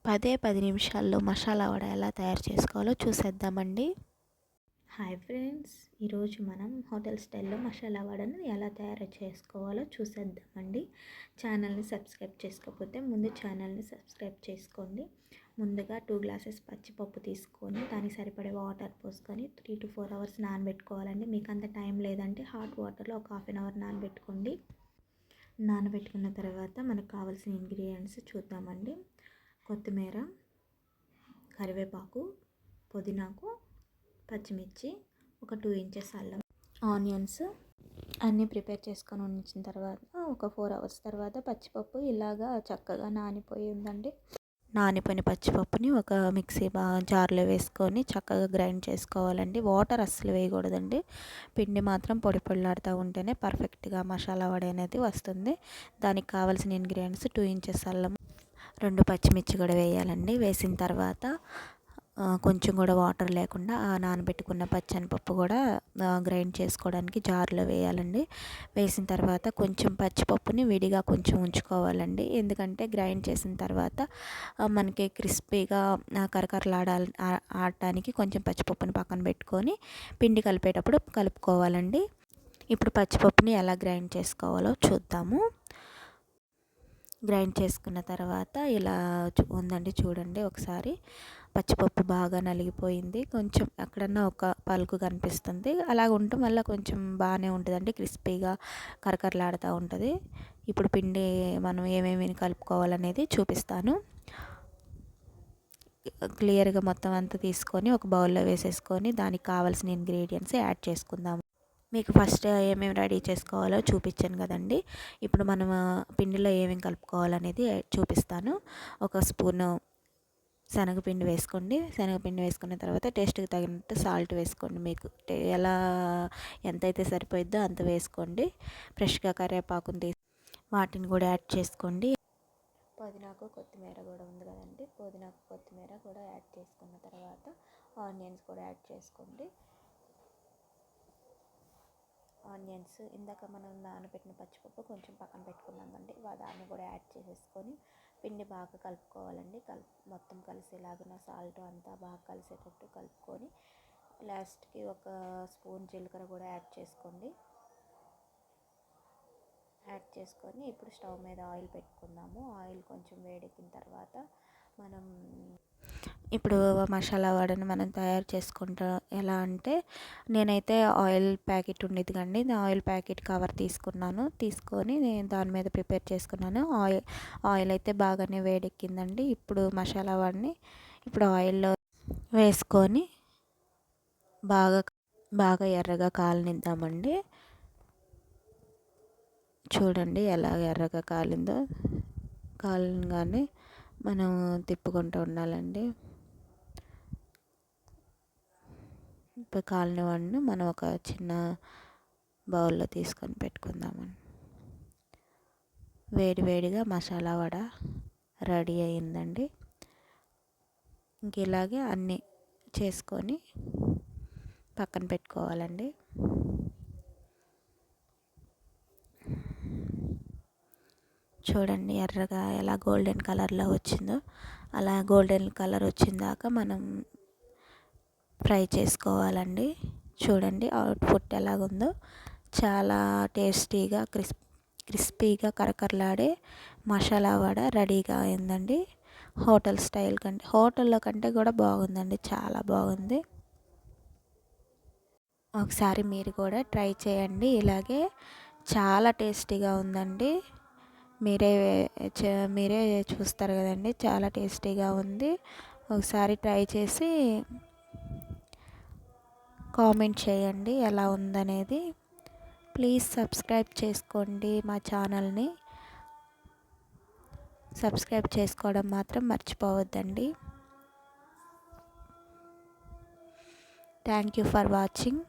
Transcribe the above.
10 నిమిషాల్లో మసాలా వడ ఎలా తయారు చేసుకోవాలో చూసేద్దామండి. హాయ్ ఫ్రెండ్స్, ఈరోజు మనం హోటల్ స్టైల్లో మసాలా వడను ఎలా తయారు చేసుకోవాలో చూసేద్దామండి. ఛానల్ని సబ్స్క్రైబ్ చేసుకోకపోతే ముందు ఛానల్ని సబ్స్క్రైబ్ చేసుకోండి. ముందుగా 2 గ్లాసెస్ పచ్చిపప్పు తీసుకొని దానికి సరిపడే వాటర్ పోసుకొని 3 to 4 hours నానబెట్టుకోవాలండి. మీకు అంత టైం లేదంటే హాట్ వాటర్లో ఒక ½ hour నానబెట్టుకోండి. నానబెట్టుకున్న తర్వాత మనకు కావాల్సిన ఇంగ్రీడియంట్స్ చూద్దామండి. కొత్తిమీర, కరివేపాకు, పుదీనాకు, పచ్చిమిర్చి, ఒక 2 inches అల్లం, ఆనియన్స్ అన్నీ ప్రిపేర్ చేసుకొని ఉంచిన తర్వాత ఒక 4 hours తర్వాత పచ్చిపప్పు ఇలాగా చక్కగా నానిపోయి ఉందండి. నానిపోయిన పచ్చిపప్పుని ఒక మిక్సీ జార్లో వేసుకొని చక్కగా గ్రైండ్ చేసుకోవాలండి. వాటర్ అస్సలు వేయకూడదండి. పిండి మాత్రం పొడి పొడిలాడుతూ ఉంటేనే పర్ఫెక్ట్గా మసాలా వడ అనేది వస్తుంది. దానికి కావాల్సిన ఇంగ్రీడియంట్స్ 2 inches అల్లం, 2 పచ్చిమిర్చి కూడా వేయాలండి. వేసిన తర్వాత కొంచెం కూడా వాటర్ లేకుండా ఆ నానబెట్టుకున్న పచ్చనిపప్పు కూడా గ్రైండ్ చేసుకోవడానికి జార్లో వేయాలండి. వేసిన తర్వాత కొంచెం పచ్చిపప్పుని విడిగా కొంచెం ఉంచుకోవాలండి. ఎందుకంటే గ్రైండ్ చేసిన తర్వాత మనకి క్రిస్పీగా ఆడటానికి కొంచెం పచ్చిపప్పుని పక్కన పెట్టుకొని పిండి కలిపేటప్పుడు కలుపుకోవాలండి. ఇప్పుడు పచ్చిపప్పుని ఎలా గ్రైండ్ చేసుకోవాలో చూద్దాము. గ్రైండ్ చేసుకున్న తర్వాత ఇలా ఉందండి, చూడండి ఒకసారి. పచ్చిపప్పు బాగా నలిగిపోయింది. కొంచెం ఎక్కడన్నా ఒక పలుకు కనిపిస్తుంది. అలాగ ఉండటం వల్ల కొంచెం బాగానే ఉంటుందండి, క్రిస్పీగా కరకరలాడుతూ ఉంటుంది. ఇప్పుడు పిండి మనం ఏమేమి కలుపుకోవాలనేది చూపిస్తాను. క్లియర్గా మొత్తం అంతా తీసుకొని ఒక బౌల్లో వేసేసుకొని దానికి కావాల్సిన ఇంగ్రీడియంట్స్ యాడ్ చేసుకుందాము. మీకు ఫస్ట్ ఏమేమి రెడీ చేసుకోవాలో చూపించాను కదండి. ఇప్పుడు మనం పిండిలో ఏమేమి కలుపుకోవాలనేది చూపిస్తాను. ఒక స్పూను శనగపిండి వేసుకోండి. శనగపిండి వేసుకున్న తర్వాత టేస్ట్కి తగినట్టు సాల్ట్ వేసుకోండి. మీకు ఎంతైతే సరిపోయిద్దో అంత వేసుకోండి. ఫ్రెష్గా కరివేపాకుని తీసి వాటిని కూడా యాడ్ చేసుకోండి. పుదీనాకు కొత్తిమీర కూడా ఉంది కదండి. పుదీనాకు కొత్తిమీర కూడా యాడ్ చేసుకున్న తర్వాత ఆనియన్స్ కూడా యాడ్ చేసుకోండి. ఆనియన్స్ ఇందాక మనం నానబెట్టిన పచ్చిపప్పు కొంచెం పక్కన పెట్టుకున్నాం కండి, దాన్ని కూడా యాడ్ చేసేసుకొని పిండి బాగా కలుపుకోవాలండి. మొత్తం కలిసేలాగా సాల్ట్ అంతా బాగా కలిసేటట్టు కలుపుకొని లాస్ట్కి ఒక స్పూన్ జీలకర్ర కూడా యాడ్ చేసుకోండి. యాడ్ చేసుకొని ఇప్పుడు స్టవ్ మీద ఆయిల్ పెట్టుకుందాము. ఆయిల్ కొంచెం వేడెక్కిన తర్వాత మనం ఇప్పుడు మసాలా వడను మనం తయారు చేసుకుంటాం. ఎలా అంటే నేనైతే ఆయిల్ ప్యాకెట్ ఉండేది కండి, ఆయిల్ ప్యాకెట్ కవర్ తీసుకొని నేను దాని మీద ప్రిపేర్ చేసుకున్నాను. ఆయిల్ అయితే బాగానే వేడెక్కిందండి. ఇప్పుడు మసాలా వడని ఇప్పుడు ఆయిల్లో వేసుకొని బాగా ఎర్రగా కాలనిద్దామండి. చూడండి ఎలా ఎర్రగా కాలంగానే మనం తిప్పుకుంటూ ఉండాలండి. ఇప్పుడు కాలిన వాడిని మనం ఒక చిన్న బౌల్లో తీసుకొని పెట్టుకుందామండి. వేడివేడిగా మసాలా వడ రెడీ అయిందండి. ఇంక ఇలాగే అన్నీ చేసుకొని పక్కన పెట్టుకోవాలండి. చూడండి ఎర్రగా ఎలా గోల్డెన్ కలర్లో వచ్చిందో, అలా గోల్డెన్ కలర్ వచ్చిందాక మనం ఫ్రై చేసుకోవాలండి. చూడండి అవుట్పుట్ ఎలాగుందో, చాలా టేస్టీగా క్రిస్పీగా కరకరలాడే మసాలా వడ రెడీగా అయిందండి. హోటల్లో కంటే కూడా బాగుందండి, చాలా బాగుంది. ఒకసారి మీరు కూడా ట్రై చేయండి. ఇలాగే చాలా టేస్టీగా ఉందండి. మీరే చూస్తారు కదండి, చాలా టేస్టీగా ఉంది. ఒకసారి ట్రై చేసి కామెంట్ చేయండి ఎలా ఉందనేది. ప్లీజ్ సబ్స్క్రైబ్ చేసుకోండి మా ఛానల్ని. సబ్స్క్రైబ్ చేసుకోవడం మాత్రం మర్చిపోవద్దండి. Thank you for watching.